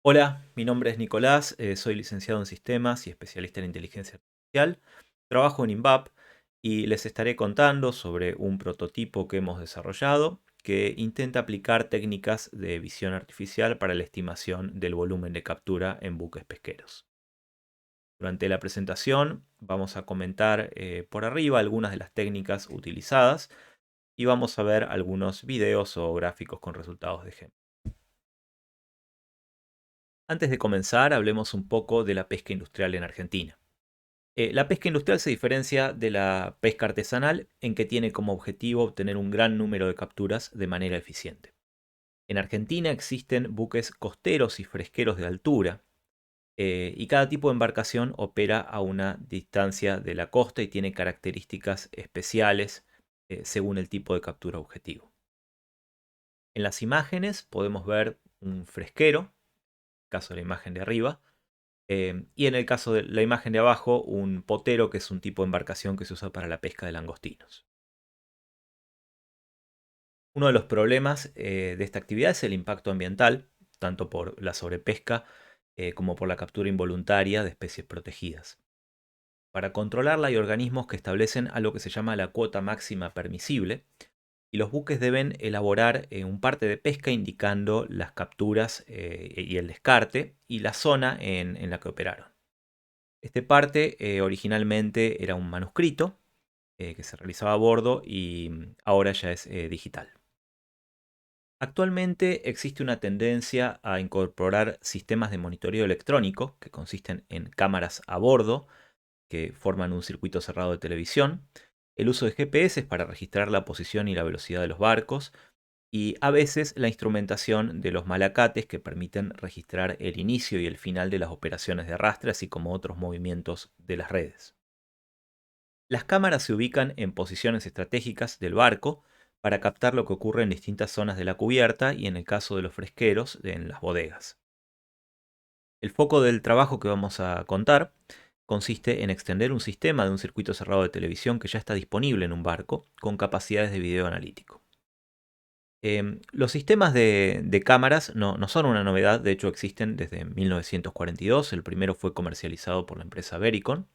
Hola, mi nombre es Nicolás, soy licenciado en sistemas y especialista en inteligencia artificial. Trabajo en INVAP y les estaré contando sobre un prototipo que hemos desarrollado que intenta aplicar técnicas de visión artificial para la estimación del volumen de captura en buques pesqueros. Durante la presentación vamos a comentar por arriba algunas de las técnicas utilizadas y vamos a ver algunos videos o gráficos con resultados de ejemplo. Antes de comenzar, hablemos un poco de la pesca industrial en Argentina. La pesca industrial se diferencia de la pesca artesanal en que tiene como objetivo obtener un gran número de capturas de manera eficiente. En Argentina existen buques costeros y fresqueros de altura, y cada tipo de embarcación opera a una distancia de la costa y tiene características especiales según el tipo de captura objetivo. En las imágenes podemos ver un fresquero, caso de la imagen de arriba, y en el caso de la imagen de abajo, un potero, que es un tipo de embarcación que se usa para la pesca de langostinos. Uno de los problemas de esta actividad es el impacto ambiental, tanto por la sobrepesca como por la captura involuntaria de especies protegidas. Para controlarla hay organismos que establecen algo que se llama la cuota máxima permisible, y los buques deben elaborar un parte de pesca indicando las capturas y el descarte y la zona en la que operaron. Este parte originalmente era un manuscrito que se realizaba a bordo y ahora ya es digital. Actualmente existe una tendencia a incorporar sistemas de monitoreo electrónico que consisten en cámaras a bordo que forman un circuito cerrado de televisión, el uso de GPS para registrar la posición y la velocidad de los barcos y a veces la instrumentación de los malacates que permiten registrar el inicio y el final de las operaciones de arrastre, así como otros movimientos de las redes. Las cámaras se ubican en posiciones estratégicas del barco para captar lo que ocurre en distintas zonas de la cubierta y en el caso de los fresqueros, en las bodegas. El foco del trabajo que vamos a contar consiste en extender un sistema de un circuito cerrado de televisión que ya está disponible en un barco con capacidades de video analítico. Los sistemas de cámaras no son una novedad, de hecho existen desde 1942, el primero fue comercializado por la empresa Vericon.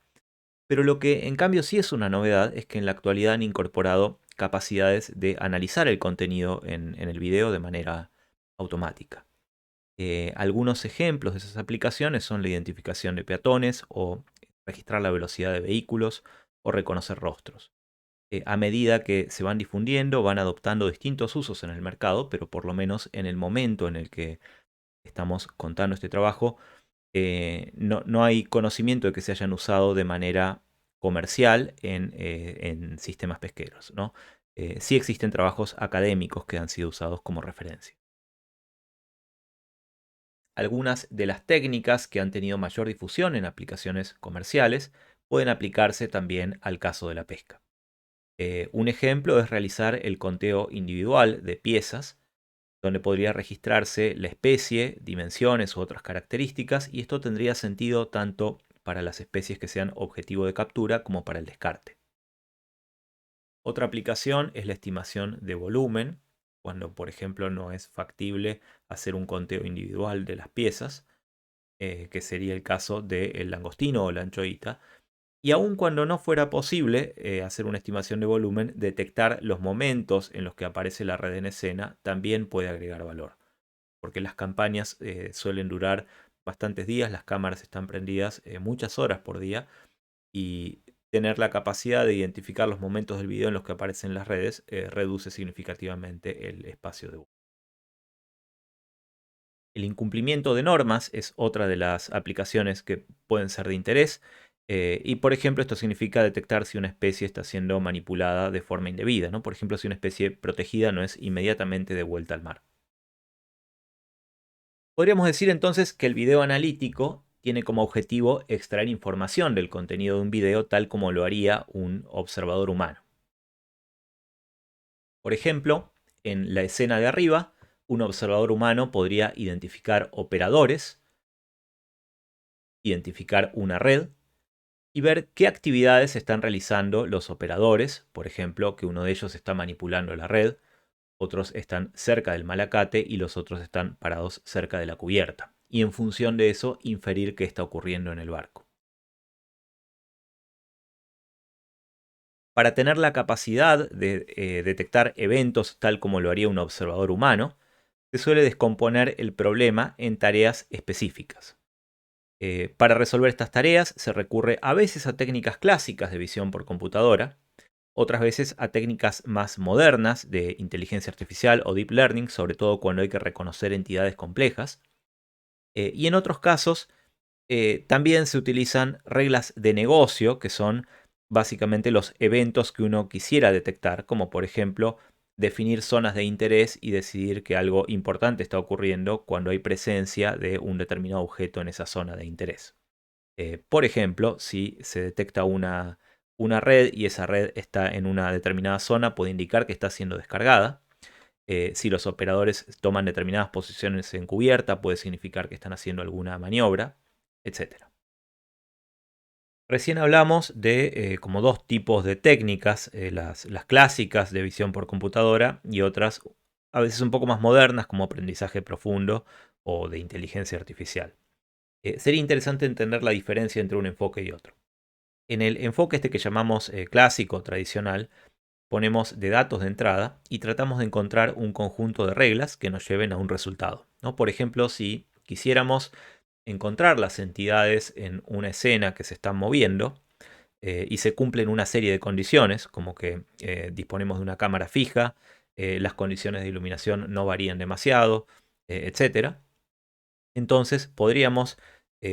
Pero lo que en cambio sí es una novedad es que en la actualidad han incorporado capacidades de analizar el contenido en el video de manera automática. Algunos ejemplos de esas aplicaciones son la identificación de peatones o registrar la velocidad de vehículos o reconocer rostros. A medida que se van difundiendo, van adoptando distintos usos en el mercado, pero por lo menos en el momento en el que estamos contando este trabajo, no hay conocimiento de que se hayan usado de manera comercial en sistemas pesqueros, ¿no? Sí existen trabajos académicos que han sido usados como referencia. Algunas de las técnicas que han tenido mayor difusión en aplicaciones comerciales pueden aplicarse también al caso de la pesca. Un ejemplo es realizar el conteo individual de piezas, donde podría registrarse la especie, dimensiones u otras características, y esto tendría sentido tanto para las especies que sean objetivo de captura como para el descarte. Otra aplicación es la estimación de volumen, cuando por ejemplo no es factible hacer un conteo individual de las piezas, que sería el caso del langostino o la anchoita. Y aun cuando no fuera posible hacer una estimación de volumen, detectar los momentos en los que aparece la red en escena también puede agregar valor, porque las campañas suelen durar bastantes días, las cámaras están prendidas muchas horas por día, y tener la capacidad de identificar los momentos del video en los que aparecen las redes reduce significativamente el espacio de búsqueda. El incumplimiento de normas es otra de las aplicaciones que pueden ser de interés. Y por ejemplo, esto significa detectar si una especie está siendo manipulada de forma indebida, ¿no? Por ejemplo, si una especie protegida no es inmediatamente devuelta al mar. Podríamos decir entonces que el video analítico tiene como objetivo extraer información del contenido de un video tal como lo haría un observador humano. Por ejemplo, en la escena de arriba, un observador humano podría identificar operadores, identificar una red y ver qué actividades están realizando los operadores, por ejemplo, que uno de ellos está manipulando la red, otros están cerca del malacate y los otros están parados cerca de la cubierta. y en función de eso inferir qué está ocurriendo en el barco. Para tener la capacidad de detectar eventos tal como lo haría un observador humano, se suele descomponer el problema en tareas específicas. Para resolver estas tareas se recurre a veces a técnicas clásicas de visión por computadora, otras veces a técnicas más modernas de inteligencia artificial o deep learning, sobre todo cuando hay que reconocer entidades complejas. Y en otros casos también se utilizan reglas de negocio, que son básicamente los eventos que uno quisiera detectar, como por ejemplo definir zonas de interés y decidir que algo importante está ocurriendo cuando hay presencia de un determinado objeto en esa zona de interés. Por ejemplo, si se detecta una red y esa red está en una determinada zona, puede indicar que está siendo descargada. Si los operadores toman determinadas posiciones en cubierta, puede significar que están haciendo alguna maniobra, etc. Recién hablamos de como dos tipos de técnicas, las clásicas de visión por computadora y otras a veces un poco más modernas como aprendizaje profundo o de inteligencia artificial. Sería interesante entender la diferencia entre un enfoque y otro. En el enfoque este que llamamos clásico, tradicional, ponemos de datos de entrada y tratamos de encontrar un conjunto de reglas que nos lleven a un resultado, ¿no? Por ejemplo, si quisiéramos encontrar las entidades en una escena que se están moviendo y se cumplen una serie de condiciones, como que disponemos de una cámara fija, las condiciones de iluminación no varían demasiado, etc. Entonces podríamos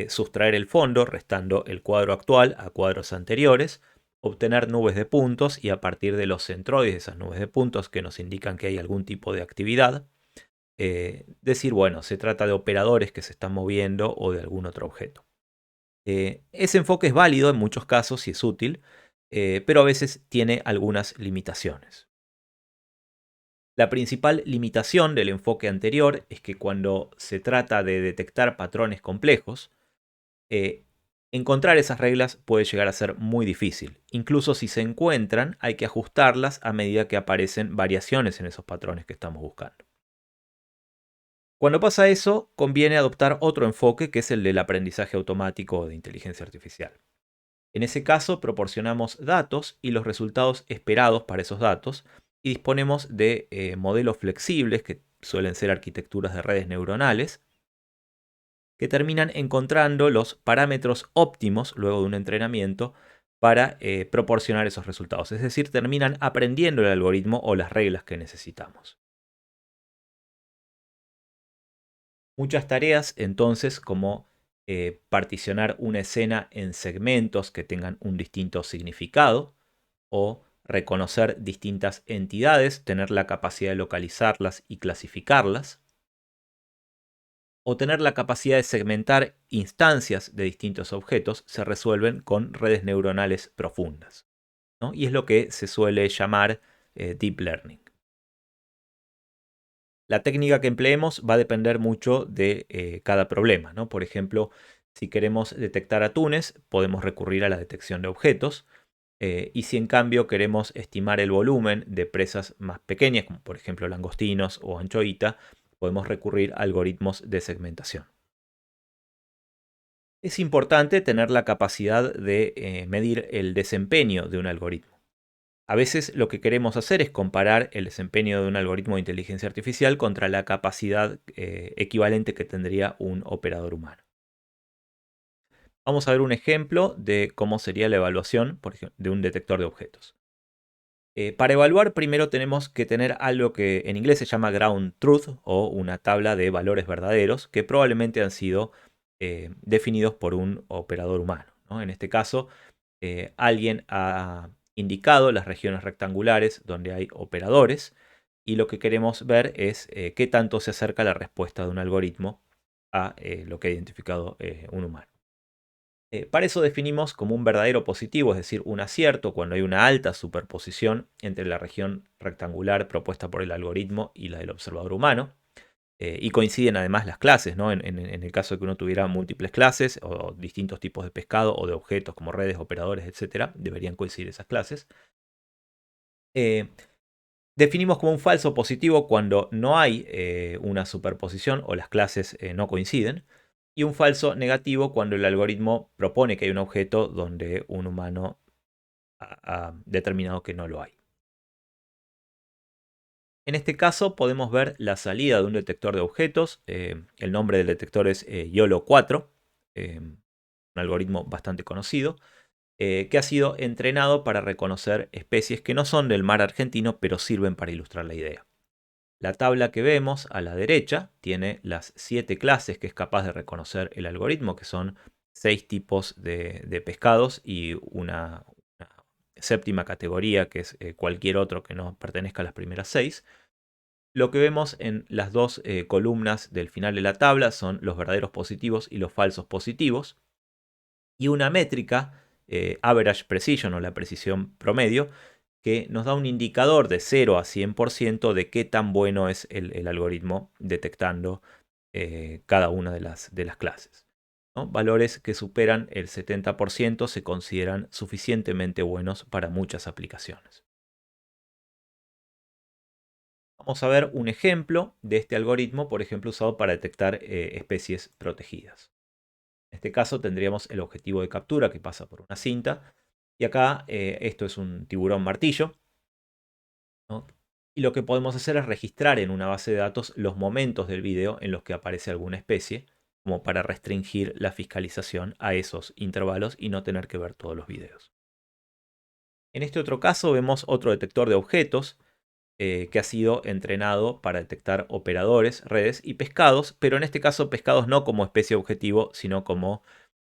sustraer el fondo restando el cuadro actual a cuadros anteriores, obtener nubes de puntos y a partir de los centroides de esas nubes de puntos que nos indican que hay algún tipo de actividad, decir, bueno, se trata de operadores que se están moviendo o de algún otro objeto. Ese enfoque es válido en muchos casos y es útil, pero a veces tiene algunas limitaciones. La principal limitación del enfoque anterior es que cuando se trata de detectar patrones complejos, eh, encontrar esas reglas puede llegar a ser muy difícil. Incluso si se encuentran, hay que ajustarlas a medida que aparecen variaciones en esos patrones que estamos buscando. Cuando pasa eso, conviene adoptar otro enfoque que es el del aprendizaje automático de inteligencia artificial. En ese caso, proporcionamos datos y los resultados esperados para esos datos y disponemos de modelos flexibles, que suelen ser arquitecturas de redes neuronales, que terminan encontrando los parámetros óptimos luego de un entrenamiento para proporcionar esos resultados. Es decir, terminan aprendiendo el algoritmo o las reglas que necesitamos. Muchas tareas, entonces, como particionar una escena en segmentos que tengan un distinto significado, o reconocer distintas entidades, tener la capacidad de localizarlas y clasificarlas, o tener la capacidad de segmentar instancias de distintos objetos, se resuelven con redes neuronales profundas, ¿no? Y es lo que se suele llamar deep learning. La técnica que empleemos va a depender mucho de cada problema, ¿no? Por ejemplo, si queremos detectar atunes, podemos recurrir a la detección de objetos. Y si en cambio queremos estimar el volumen de presas más pequeñas, como por ejemplo langostinos o anchoita, podemos recurrir a algoritmos de segmentación. Es importante tener la capacidad de medir el desempeño de un algoritmo. A veces lo que queremos hacer es comparar el desempeño de un algoritmo de inteligencia artificial contra la capacidad equivalente que tendría un operador humano. Vamos a ver un ejemplo de cómo sería la evaluación, por ejemplo, de un detector de objetos. Para evaluar, primero tenemos que tener algo que en inglés se llama ground truth o una tabla de valores verdaderos que probablemente han sido definidos por un operador humano, ¿no? En este caso, alguien ha indicado las regiones rectangulares donde hay operadores y lo que queremos ver es qué tanto se acerca la respuesta de un algoritmo a lo que ha identificado un humano. Para eso definimos como un verdadero positivo, es decir, un acierto cuando hay una alta superposición entre la región rectangular propuesta por el algoritmo y la del observador humano. Y coinciden además las clases, ¿no? En el caso de que uno tuviera múltiples clases o distintos tipos de pescado o de objetos como redes, operadores, etc., deberían coincidir esas clases. Eh, Definimos como un falso positivo cuando no hay una superposición o las clases no coinciden. y un falso negativo cuando el algoritmo propone que hay un objeto donde un humano ha determinado que no lo hay. En este caso podemos ver la salida de un detector de objetos. El nombre del detector es YOLO 4, un algoritmo bastante conocido, que ha sido entrenado para reconocer especies que no son del mar argentino, pero sirven para ilustrar la idea. La tabla que vemos a la derecha tiene las 7 clases que es capaz de reconocer el algoritmo, que son 6 tipos de pescados y una séptima categoría, que es cualquier otro que no pertenezca a las primeras 6. Lo que vemos en las dos columnas del final de la tabla son los verdaderos positivos y los falsos positivos. Y una métrica, average precision o la precisión promedio, que nos da un indicador de 0 a 100% de qué tan bueno es el algoritmo detectando cada una de las clases, ¿no? Valores que superan el 70% se consideran suficientemente buenos para muchas aplicaciones. Vamos a ver un ejemplo de este algoritmo, por ejemplo, usado para detectar especies protegidas. En este caso tendríamos el objetivo de captura que pasa por una cinta. Y acá esto es un tiburón martillo, ¿no? Y lo que podemos hacer es registrar en una base de datos los momentos del video en los que aparece alguna especie, como para restringir la fiscalización a esos intervalos y no tener que ver todos los videos. En este otro caso vemos otro detector de objetos que ha sido entrenado para detectar operadores, redes y pescados, pero en este caso pescados no como especie objetivo, sino como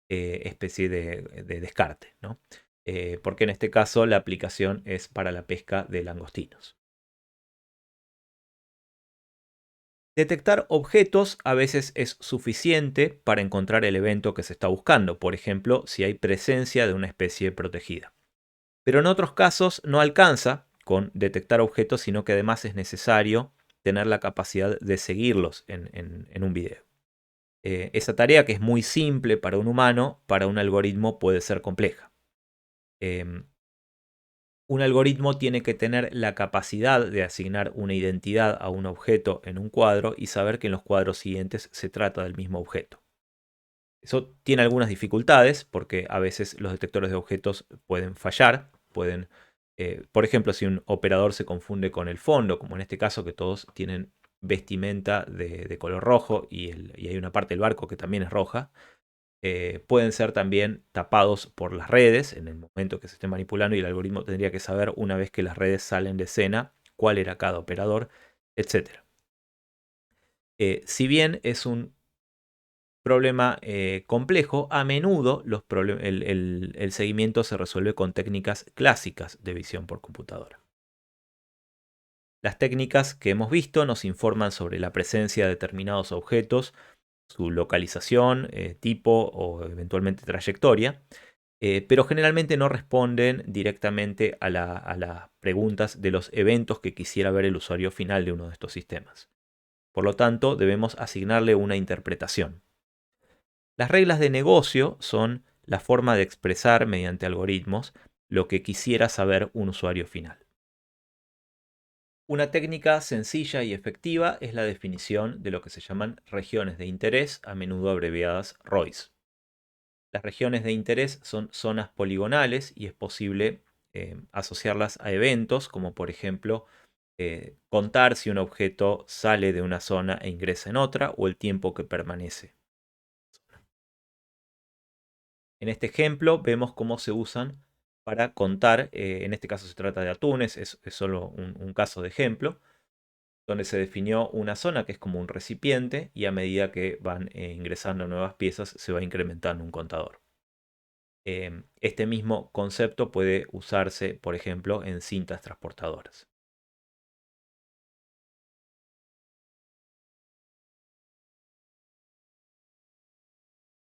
especie de descarte, ¿no? Porque en este caso la aplicación es para la pesca de langostinos. Detectar objetos a veces es suficiente para encontrar el evento que se está buscando, por ejemplo, si hay presencia de una especie protegida. Pero en otros casos no alcanza con detectar objetos, sino que además es necesario tener la capacidad de seguirlos en un video. Esa tarea, que es muy simple para un humano, para un algoritmo puede ser compleja. Un algoritmo tiene que tener la capacidad de asignar una identidad a un objeto en un cuadro y saber que en los cuadros siguientes se trata del mismo objeto. Eso tiene algunas dificultades porque a veces los detectores de objetos pueden fallar, por ejemplo, si un operador se confunde con el fondo, como en este caso que todos tienen vestimenta de color rojo y hay una parte del barco que también es roja, pueden ser también tapados por las redes en el momento que se esté manipulando y el algoritmo tendría que saber una vez que las redes salen de escena cuál era cada operador, etc. Si bien es un problema complejo, a menudo el seguimiento se resuelve con técnicas clásicas de visión por computadora. Las técnicas que hemos visto nos informan sobre la presencia de determinados objetos, su localización, tipo o eventualmente trayectoria, pero generalmente no responden directamente a las preguntas de los eventos que quisiera ver el usuario final de uno de estos sistemas. Por lo tanto, debemos asignarle una interpretación. Las reglas de negocio son la forma de expresar mediante algoritmos lo que quisiera saber un usuario final. Una técnica sencilla y efectiva es la definición de lo que se llaman regiones de interés, a menudo abreviadas ROIs. Las regiones de interés son zonas poligonales y es posible asociarlas a eventos, como por ejemplo contar si un objeto sale de una zona e ingresa en otra, o el tiempo que permanece. En este ejemplo vemos cómo se usan para contar, en este caso se trata de atunes, es solo un caso de ejemplo, donde se definió una zona que es como un recipiente y a medida que van ingresando nuevas piezas se va incrementando un contador. Este mismo concepto puede usarse, por ejemplo, en cintas transportadoras.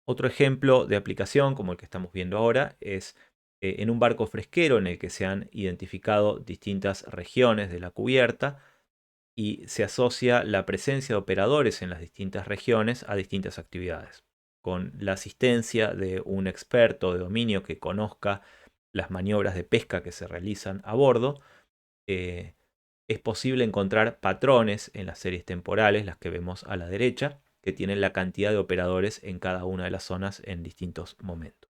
Otro ejemplo de aplicación, como el que estamos viendo ahora, es en un barco fresquero en el que se han identificado distintas regiones de la cubierta y se asocia la presencia de operadores en las distintas regiones a distintas actividades. Con la asistencia de un experto de dominio que conozca las maniobras de pesca que se realizan a bordo, es posible encontrar patrones en las series temporales, las que vemos a la derecha, que tienen la cantidad de operadores en cada una de las zonas en distintos momentos.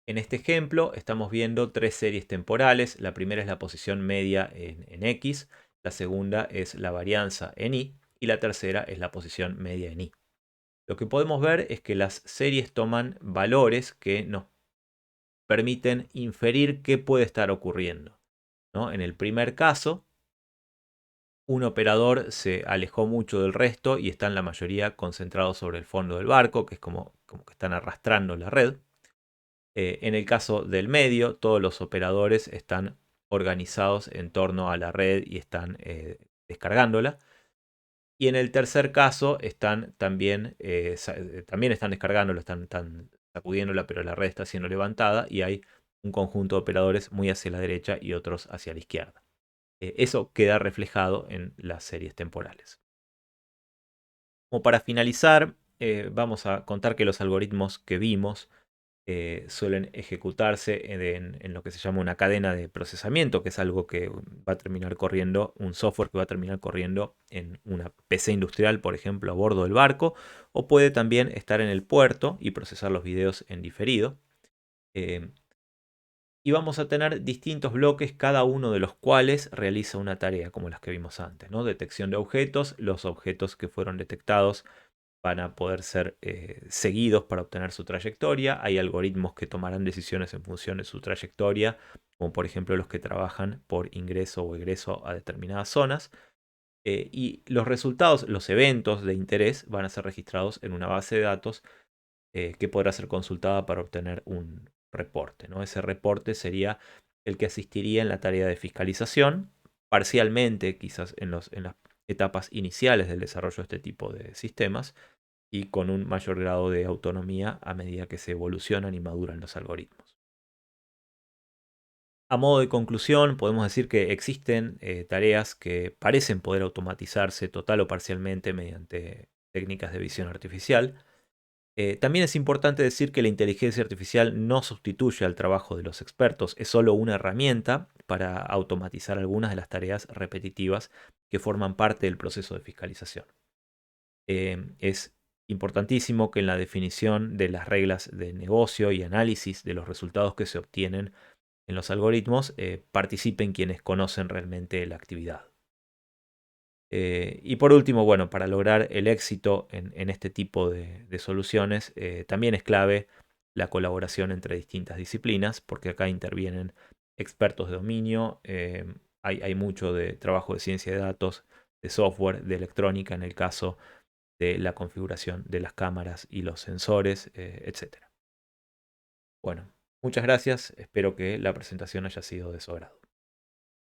En este ejemplo estamos viendo tres series temporales. La primera es la posición media en X, la segunda es la varianza en Y y la tercera es la posición media en Y. Lo que podemos ver es que las series toman valores que nos permiten inferir qué puede estar ocurriendo, ¿no? En el primer caso, un operador se alejó mucho del resto y están la mayoría concentrados sobre el fondo del barco, que es como que están arrastrando la red. En el caso del medio, todos los operadores están organizados en torno a la red y están descargándola. Y en el tercer caso también están descargándola, están sacudiéndola, pero la red está siendo levantada y hay un conjunto de operadores muy hacia la derecha y otros hacia la izquierda. Eso queda reflejado en las series temporales. Como para finalizar, vamos a contar que los algoritmos que vimos suelen ejecutarse en lo que se llama una cadena de procesamiento, que es algo que va a terminar corriendo, un software que va a terminar corriendo en una PC industrial, por ejemplo, a bordo del barco, o puede también estar en el puerto y procesar los videos en diferido. Y vamos a tener distintos bloques, cada uno de los cuales realiza una tarea, como las que vimos antes, ¿no? Detección de objetos, los objetos que fueron detectados van a poder ser seguidos para obtener su trayectoria. Hay algoritmos que tomarán decisiones en función de su trayectoria, como por ejemplo los que trabajan por ingreso o egreso a determinadas zonas. Y los resultados, los eventos de interés van a ser registrados en una base de datos que podrá ser consultada para obtener un reporte, ¿no? Ese reporte sería el que asistiría en la tarea de fiscalización, parcialmente quizás en las etapas iniciales del desarrollo de este tipo de sistemas, y con un mayor grado de autonomía a medida que se evolucionan y maduran los algoritmos. A modo de conclusión, podemos decir que existen tareas que parecen poder automatizarse total o parcialmente mediante técnicas de visión artificial. También es importante decir que la inteligencia artificial no sustituye al trabajo de los expertos, es solo una herramienta para automatizar algunas de las tareas repetitivas que forman parte del proceso de fiscalización. Es importantísimo que en la definición de las reglas de negocio y análisis de los resultados que se obtienen en los algoritmos participen quienes conocen realmente la actividad. Y por último, bueno, para lograr el éxito en este tipo de soluciones, también es clave la colaboración entre distintas disciplinas, porque acá intervienen expertos de dominio, hay mucho de trabajo de ciencia de datos, de software, de electrónica en el caso de la configuración de las cámaras y los sensores, etc. Bueno, muchas gracias, espero que la presentación haya sido de su agrado.